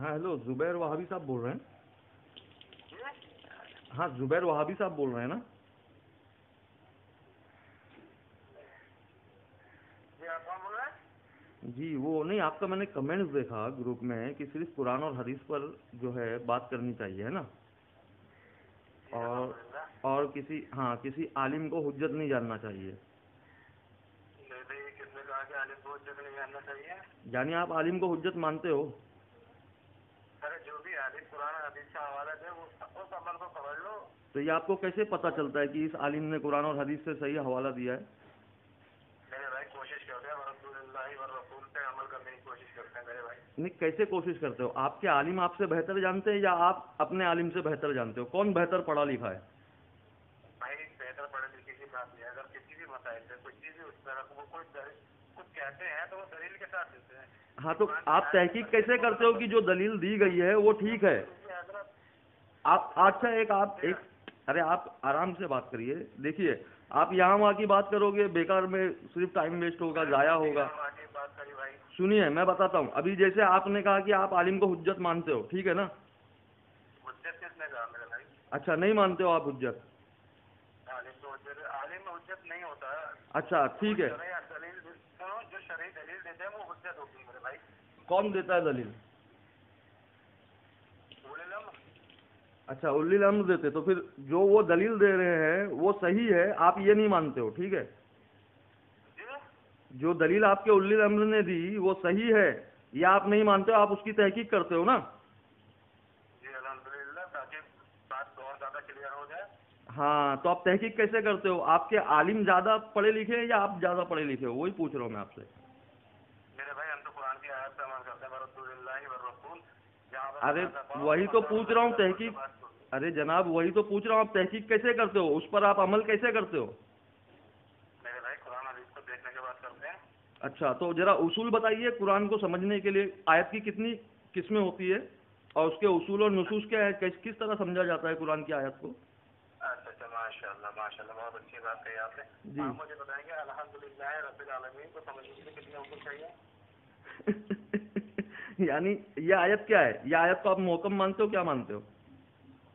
ہاں ہیلو، زبیر وہابی صاحب بول رہے ہیں؟ ہاں زبیر وہابی صاحب بول رہے ہیں نا؟ جی آپ کون بول رہے ہیں؟ جی وہ نہیں، آپ کا میں نے کمنٹس دیکھا گروپ میں کہ صرف قرآن اور حدیث پر جو ہے بات کرنی چاہیے، ہے نا؟ جی اور الحمدللہ۔ اور کسی عالم کو حجت نہیں جاننا چاہیے، نہیں بھائی، کس نے کہا کہ عالم کو حجت نہیں جاننا چاہیے؟ یعنی آپ عالم کو حجت مانتے ہو؟ ارے جو بھی عالم قرآن اور حدیث کا حوالہ دے وہ اس عمل کو پکڑ لو۔ تو یہ آپ کو کیسے پتہ چلتا ہے کہ اس عالم نے قرآن اور حدیث سے صحیح حوالہ دیا ہے؟ میرے بھائی کوشش کرتے ہیں رسول اللہ و رسول پہ عمل کرنے کی کوشش کرتے ہیں میرے بھائی۔ نہیں، کیسے کوشش کرتے ہو؟ آپ کے عالم آپ سے بہتر جانتے ہیں یا آپ اپنے عالم سے بہتر جانتے ہو؟ کون بہتر پڑھا لکھا ہے؟ بھائی بہتر پڑھے لکھے کی بات نہیں ہے، اگر کسی بھی مسائل سے کچھ چیز اس طرح وہ کچھ کہتے ہیں تو وہ دلیل کے ساتھ دیتے ہیں۔ ہاں تو آپ تحقیق کیسے کرتے ہو کہ جو دلیل دی گئی ہے وہ ٹھیک ہے؟ آپ اچھا ارے آپ آرام سے بات کریے، دیکھیے آپ یہاں وہاں کی بات کرو گے، بیکار میں صرف ٹائم ویسٹ ہوگا، ضائع ہوگا۔ بات کری بھائی، سنیے میں بتاتا ہوں، ابھی جیسے آپ نے کہا کہ آپ عالم کو حجت مانتے ہو، ٹھیک ہے نا؟ حجت کس نے کہا میرے بھائی؟ اچھا نہیں مانتے ہو آپ حجت؟ عالم حجت نہیں ہوتا۔ اچھا ٹھیک ہے، جو شرعی دلیل دیتے ہیں وہ حجت ہوتی ہے میرے بھائی۔ کون دیتا ہے دلیل؟ اولو الامر۔ اچھا اولی الامر دیتے، تو پھر جو وہ دلیل دے رہے ہیں وہ صحیح ہے، آپ یہ نہیں مانتے ہو، ٹھیک ہے؟ جو دلیل آپ کے اولی الامر نے دی وہ صحیح ہے، یہ آپ نہیں مانتے ہو، آپ اس کی تحقیق کرتے ہو نا؟ جی الحمدللہ، تاکہ بات اور زیادہ کلیئر ہو جائے۔ ہاں تو آپ تحقیق کیسے کرتے ہو؟ آپ کے عالم زیادہ پڑھے لکھے ہیں یا آپ زیادہ پڑھے لکھے ہو؟ وہی پوچھ رہا ہوں میں آپ سے۔ میرے بھائی ہم تو قرآن کی آیات پہ عمل کرتے ہیں، رسول اللہ و رسول۔ ارے وہی تو پوچھ رہا ہوں، تحقیق، ارے جناب وہی تو پوچھ رہا ہوں، آپ تحقیق کیسے کرتے ہو؟ اس پر آپ عمل کیسے کرتے ہو؟ میرے بھائی قرآن حدیث کو دیکھنے کے بعد کرتے ہیں۔ اچھا تو ذرا اصول بتائیے، قرآن کو سمجھنے کے لیے آیت کی کتنی قسمیں ہوتی ہے اور اس کے اصول اور نصوص کیا ہے، کس طرح سمجھا جاتا ہے قرآن کی آیت کو؟ اچھا ماشاء اللہ بہت اچھی بات کہی آپ نے۔ جی آپ مجھے بتائیں گے الحمدللہ رب العالمین کو سمجھنے کے لیے کتنے اصول چاہیے؟ یعنی یہ آیت کیا ہے؟ یہ آیت کو آپ محکم مانتے ہو، کیا مانتے ہو؟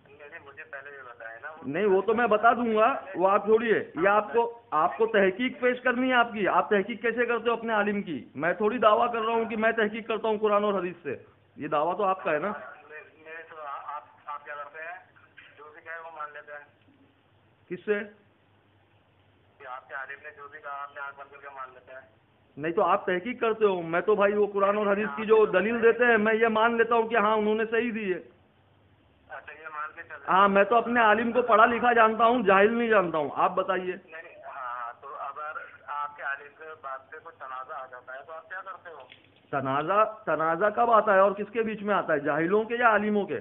نہیں مجھے پہلے یہ بتائیں نا۔ نہیں وہ تو میں بتا دوں گا، وہ آپ چھوڑیے، یہ آپ کو تحقیق پیش کرنی ہے آپ کی۔ آپ تحقیق کیسے کرتے ہو اپنے عالم کی؟ میں تھوڑی دعویٰ کر رہا ہوں کہ میں تحقیق کرتا ہوں قرآن اور حدیث سے، یہ دعویٰ تو آپ کا ہے نا۔ میرے تو آپ کیا کرتے ہیں؟ جو بھی کہے وہ مان لیتے ہیں۔ کس سے؟ کہ آپ کے عالم نے جو بھی کہا آپ نے آنکھ بند کر کے مان لیتے ہیں؟ نہیں تو آپ تحقیق کرتے ہو، میں تو بھائی وہ قرآن اور حدیث کی جو دلیل دیتے ہیں میں یہ مان لیتا ہوں کہ ہاں انہوں نے صحیح دی ہے۔ اچھا یہ مان کے چل۔ ہاں میں تو اپنے عالم کو پڑھا لکھا جانتا ہوں، جاہل نہیں جانتا ہوں، آپ بتائیے۔ ہاں تو اگر آپ کے عالم کے بات سے کوئی تنازع آ جاتا ہے تو آپ کیا کرتے ہو؟ تنازع کب آتا ہے اور کس کے بیچ میں آتا ہے، جاہلوں کے یا عالموں کے؟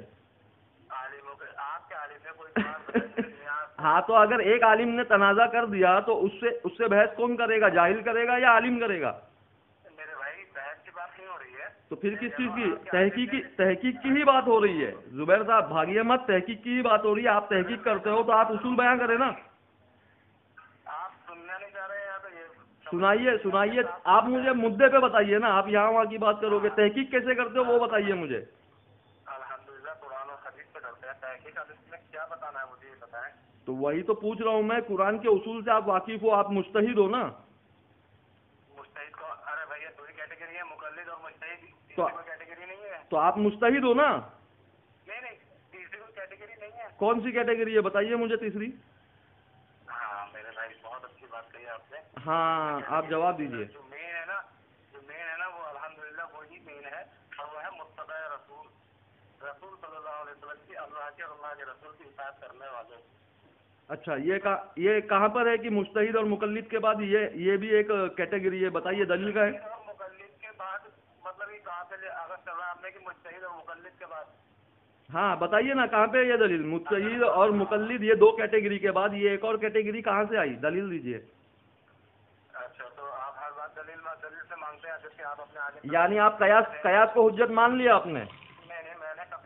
عالموں کے۔ آپ کے عالم نے کوئی بات ہاں تو اگر ایک عالم نے تنازع کر دیا تو اس سے بحث کون کرے گا؟ جاہل کرے گا یا عالم کرے گا؟ میرے بھائی بحث کی بات نہیں ہو رہی ہے تو پھر کس چیز کی؟ تحقیق کی ہی بات ہو رہی ہے زبیر صاحب، بھاگیے مت، تحقیق کی ہی بات ہو رہی ہے۔ آپ تحقیق کرتے ہو تو آپ اصول بیان کریں نا۔ آپ سننا نہیں چاہ رہے ہیں تو یہ سنائیے، آپ مجھے مدعے پہ بتائیے نا، آپ یہاں وہاں کی بات کرو گے، تحقیق کیسے کرتے ہو وہ بتائیے مجھے۔ الحمدللہ قرآن اور حدیث پہ کرتے ہیں تحقیق، اب اس میں کیا بتانا ہے مجھے یہ بتائیں۔ تو وہی تو پوچھ رہا ہوں میں، قرآن کے اصول سے آپ واقف ہو، آپ مجتہد ہو نا؟ مجتہد کو ارے بھائی یہ دوسری کیٹیگری ہے، مقلد اور مجتہد تیسری کوئی کیٹیگری نہیں ہے۔ تو آپ مجتہد ہو نا؟ نہیں تیسری کوئی کیٹیگری نہیں ہے۔ کون سی کیٹیگری ہے بتائیے مجھے تیسری۔ ہاں میرے بھائی بہت اچھی بات کہی آپ نے۔ ہاں آپ جواب دیجیے۔ جو مین ہے نا وہ الحمدللہ وہی مین ہے، اور وہ ہے متبع رسول صلی اللہ علیہ وسلم کی، اللہ کے اور اللہ کے رسول کی اطاعت کرنے والے۔ اچھا یہ کہاں پر ہے کہ مجتہد اور مقلد کے بعد یہ بھی ایک کیٹیگری ہے؟ بتائیے دلیل کا ہے۔ مقلد کے بعد مطلب یہ کہاں سے اگر چل رہا آپ نے کہ مجتہد اور مقلد کے بعد؟ ہاں بتائیے نا کہاں پہ یہ دلیل، مجتہد اور مقلد یہ دو کیٹیگری کے بعد یہ ایک اور کیٹیگری کہاں سے آئی؟ دلیل دیجیے۔ اچھا تو آپ ہر بات دلیل سے مانگتے ہیں جبکہ آپ اپنے آگے، یعنی آپ قیاس کو حجت مان لیا آپ نے؟ میں نے کب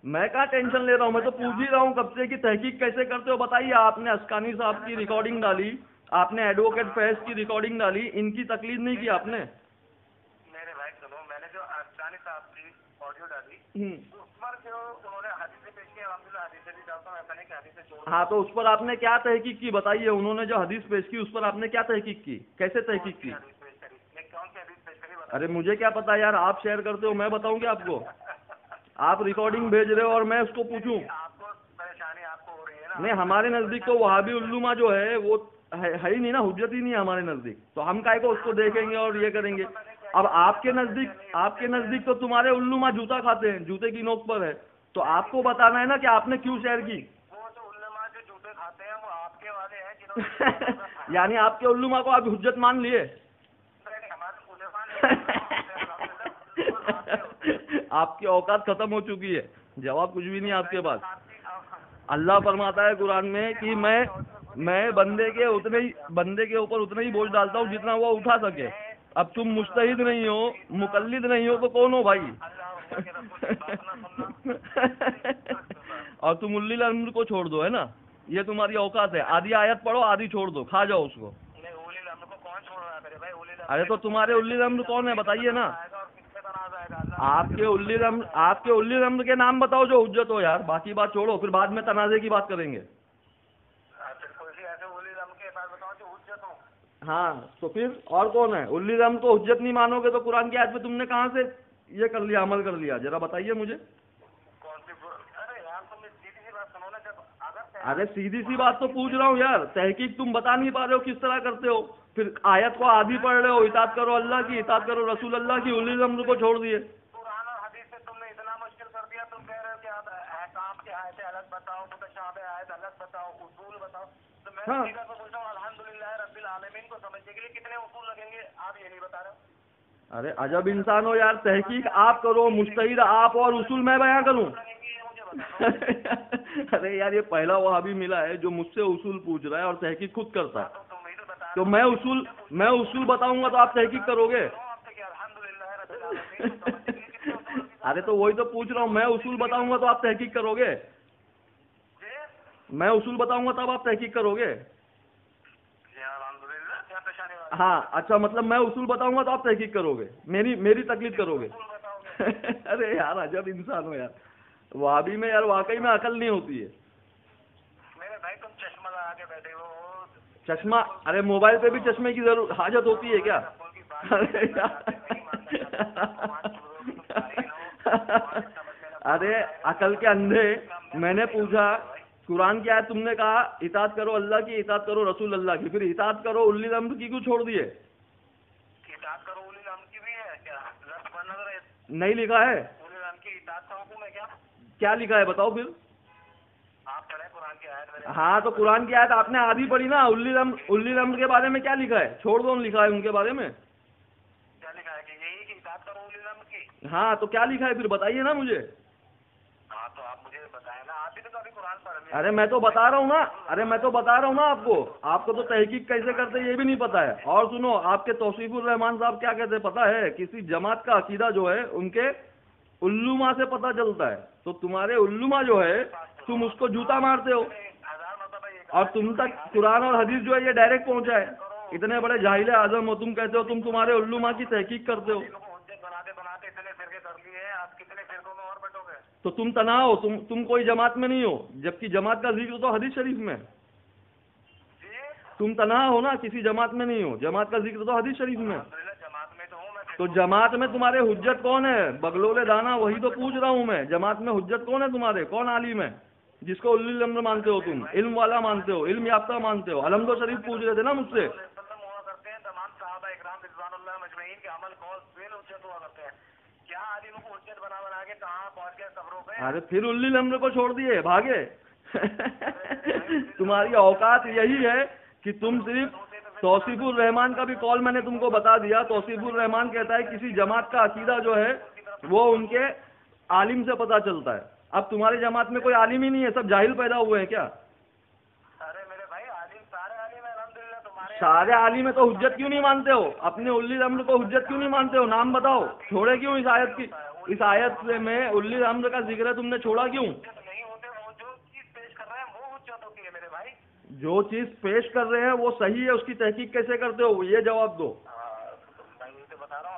میں کہاں ٹینشن لے رہا ہوں، میں تو پوچھ ہی رہا ہوں کب سے کہ تحقیق کیسے کرتے ہو بتائیے۔ آپ نے اسکانی صاحب کی ریکارڈنگ ڈالی، آپ نے ایڈوکیٹ فیض کی ریکارڈنگ ڈالی، ان کی تقلید نہیں کی آپ نے؟ نے جو افغانی صاحب کی آڈیو ڈالی اس پر جو انہوں نے حدیث پیش کی، الحمدللہ حدیث بھی ڈالتا ہوں، ایسا نہیں کہ حدیث چھوڑ. ہاں تو اس پر آپ نے کیا تحقیق کی بتائیے؟ انہوں نے جو حدیث پیش کی اس پر آپ نے کیا تحقیق کی؟ کیسے تحقیق کی؟ حدیث پیش کری، یہ کون سی حدیث پیش کری؟ ارے مجھے کیا پتا یار، آپ شیئر کرتے ہو، میں بتاؤں گا آپ کو؟ آپ ریکارڈنگ بھیج رہے ہو اور میں اس کو پوچھوں؟ آپ کو پریشانی آپ کو ہو رہی ہے نا. نہیں، ہمارے نزدیک تو وہابی علماء جو ہے وہ ہے ہی نہیں نا، حجت ہی نہیں ہے ہمارے نزدیک، تو ہم کائے کو اس کو دیکھیں گے اور یہ کریں گے؟ اب آپ کے نزدیک تو تمہارے علماء جوتا کھاتے ہیں، جوتے کی نوک پر ہے، تو آپ کو بتانا ہے نا کہ آپ نے کیوں شیئر کی. وہ جو علماء جو جوتے کھاتے ہیں وہ آپ کے والے ہیں جنہوں نے یعنی آپ کے علماء کو آپ حجت مان لیے؟ آپ کی اوقات ختم ہو چکی ہے، جواب کچھ بھی نہیں آپ کے پاس. اللہ فرماتا ہے قرآن میں کہ میں بندے کے اوپر اتنا ہی بوجھ ڈالتا ہوں جتنا وہ اٹھا سکے. اب تم مجتہد نہیں ہو، مقلد نہیں ہو، تو کون ہو بھائی؟ اور تم الی الامر کو چھوڑ دو، ہے نا، یہ تمہاری اوقات ہے. آدھی آیت پڑھو، آدھی چھوڑ دو، کھا جاؤ اس کو. ارے تو تمہارے الی الامر کون ہے بتائیے نا. آپ کے الی الامر کے نام بتاؤ جو حجت ہو یار، باقی بات چھوڑو، پھر بعد میں تنازع کی بات کریں گے. ہاں تو پھر اور کون ہے؟ الی الامر کو حجت نہیں مانو گے تو قرآن کی آیت میں تم نے کہاں سے یہ کر لیا، عمل کر لیا؟ ذرا بتائیے مجھے. ارے سیدھی سی بات تو پوچھ رہا ہوں یار، تحقیق تم بتا نہیں پا رہے ہو کس طرح کرتے ہو. پھر آیت کو آدھی پڑھ رہے ہو، اطاعت کرو اللہ کی، اطاعت کرو رسول اللہ کی، الی الامر کو چھوڑ دیے. قرآن اور حدیث سے تم نے اتنا مشکل کر دیا، تم کہہ رہے ہو کہ آپ احکام کی آیتیں الگ بتاؤ، متشابہ آیت الگ بتاؤ، اصول بتاؤ. تو میں سیدھا تو پوچھتا ہوں الحمدللہ رب العالمین کو سمجھنے کے لیے کتنے اصول لگیں گے؟ آپ یہ نہیں بتا رہے ہو. ارے عجب انسان ہو یار، تحقیق آپ کرو، مجتہد آپ، اور اصول میں بیان کروں. ارے یار یہ پہلا وہابی ملا ہے جو مجھ سے اصول پوچھ رہا ہے اور تحقیق خود کرتا ہے. تو میں اصول بتاؤں گا تو آپ تحقیق کرو گے. ارے تو وہی تو پوچھ رہا ہوں، میں اصول بتاؤں گا تو آپ تحقیق کرو گے. میں اصول بتاؤں گا تب آپ تحقیق کرو گے. ہاں اچھا، مطلب میں اصول بتاؤں گا تو آپ تحقیق کرو گے، میری تقلید کرو گے. ارے یار عجب انسان ہو یار، وہابی میں یار واقعی میں عقل نہیں ہوتی ہے. میرے بھائی تم چشمہ لگا کے بیٹھے ہو. چشمہ؟ ارے موبائل پہ بھی چشمے کی حاجت ہوتی ہے کیا؟ ارے عقل کے اندھے، میں نے پوچھا قرآن کی آیت تم نے کہا اطاعت کرو اللہ کی، اطاعت کرو رسول اللہ کی، پھر اطاعت کرو الی الامر کی کیوں چھوڑ دیے؟ اطاعت کرو الی الامر کی بھی ہے کیا؟ نہیں لکھا ہے. الی الامر کی اطاعت کا حکم ہے کیا لکھا ہے بتاؤ پھر. آپ پڑھیں قرآن کی آیت. ہاں تو قرآن کی آیت آپ نے آدھی پڑھی نا. الی الامر کے بارے میں کیا لکھا ہے؟ چھوڑ دو لکھا ہے ان کے بارے میں. کیا لکھا ہے کہ یہی کہ اطاعت کرو الی الامر کی؟ ہاں تو کیا لکھا ہے پھر بتائیے نا مجھے. ہاں تو آپ مجھے بتائیں نا، آپ بھی تو ابھی قرآن پڑھ رہے ہیں. ارے میں تو بتا رہا ہوں نا آپ کو تو تحقیق کیسے کرتے یہ بھی نہیں پتا ہے. اور سنو، آپ کے توصیف الرحمان صاحب کیا کہتے پتا ہے؟ کسی جماعت کا عقیدہ جو ہے ان کے علماء سے پتہ چلتا ہے. تو تمہارے علماء جو ہے تم اس کو جوتا مارتے ہو، اور تم تک قرآن اور حدیث جو ہے یہ ڈائریکٹ پہنچا ہے. اتنے بڑے جاہل اعظم ہو، تم کہتے ہو تم تمہارے علماء کی تحقیق کرتے ہو. بناتے اتنے فرقے کر لیے ہیں، آپ کتنے فرقوں میں اور بٹو گے. تو تم تنہا ہو، تم کوئی جماعت میں نہیں ہو، جبکہ جماعت کا ذکر تو حدیث شریف میں. تم تنہا ہو نا، کسی جماعت میں نہیں ہو، جماعت کا ذکر تو حدیث شریف میں. جماعت میں تو ہوں میں. تو جماعت میں تمہارے حجت کون ہے؟ بگلولے دانا، وہی تو پوچھ رہا ہوں میں. جماعت میں حجت کون ہے تمہارے؟ کون عالم ہے جس کو الی الامر مانتے ہو تم؟ علم والا مانتے ہو، علم یافتہ مانتے ہو. الحمد شریف پوچھ رہے تھے نا مجھ سے. تمام صحابہ اکرام رضوان اللہ مجمعین کے عمل قول فعل حجت ہوا کرتے ہیں. کیا عالم کو حجت بنا کے کہاں پہنچ گئے قبروں پہ؟ ارے پھر الی الامر کو چھوڑ دیے، بھاگے. تمہاری اوقات یہی ہے کہ تم صرف توصیف الرحمان کا بھی قول میں نے تم کو بتا دیا. توصیف الرحمان کہتا ہے کسی جماعت کا عقیدہ جو ہے وہ ان کے عالم سے پتہ چلتا ہے. اب تمہاری جماعت میں کوئی عالم ہی نہیں ہے، سب جاہل پیدا ہوئے ہیں کیا؟ ارے میرے بھائی عالم سارے عالم ہیں الحمدللہ. تمہارے سارے عالم ہے تو حجت کیوں نہیں مانتے ہو؟ اپنے الی الامر کو حجت کیوں نہیں مانتے ہو؟ نام بتاؤ. چھوڑے کیوں اس آیت سے میں الی الامر کا ذکر ہے تم نے چھوڑا کیوں؟ نہیں ہوتے، وہ جو چیز پیش کر رہے ہیں وہ حجت ہوتی ہے میرے بھائی. جو چیز پیش کر رہے ہیں وہ صحیح ہے، اس کی تحقیق کیسے کرتے ہو یہ جواب دو. میں یہ تو بتا رہا ہوں